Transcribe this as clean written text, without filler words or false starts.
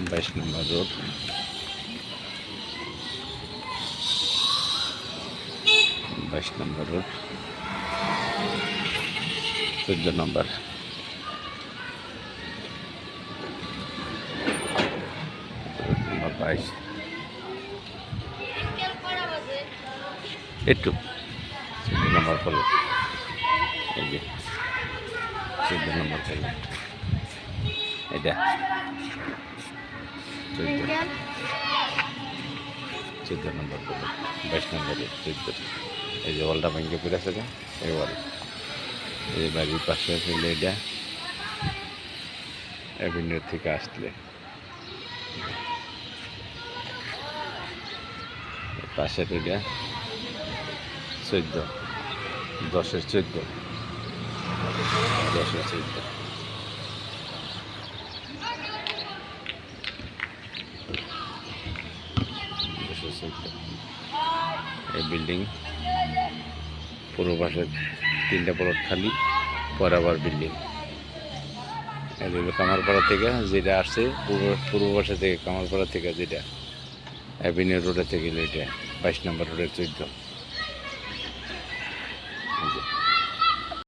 22 নম্বর road, 22 নম্বর road, 14 নম্বর। নম্বর 22 একটু 14 নম্বর college, এই যে 14 নম্বর কলেজ, এটা 14 নম্বর কলেজ, 22 নম্বরে 14। এই যে ওয়ালটা ভেঙে পড়ে আছে, এই ওয়াল, এই বাড়ির পাশে ফেলে এটা অ্যাভিনিউ থেকে আসলে পাশের এটা 14, 10-এর 14, 10-এর 14। এই বিল্ডিং পূর্ব পাশে 3টা প্লট খালি, পর আবার বিল্ডিং। কামারপাড়া থেকে যেটা আসছে, পূর্ব পাশে থেকে কামারপাড়া থেকে যেটা অ্যাভিনিউ রোডে থেকে এটা 22 নম্বর রোডের 14।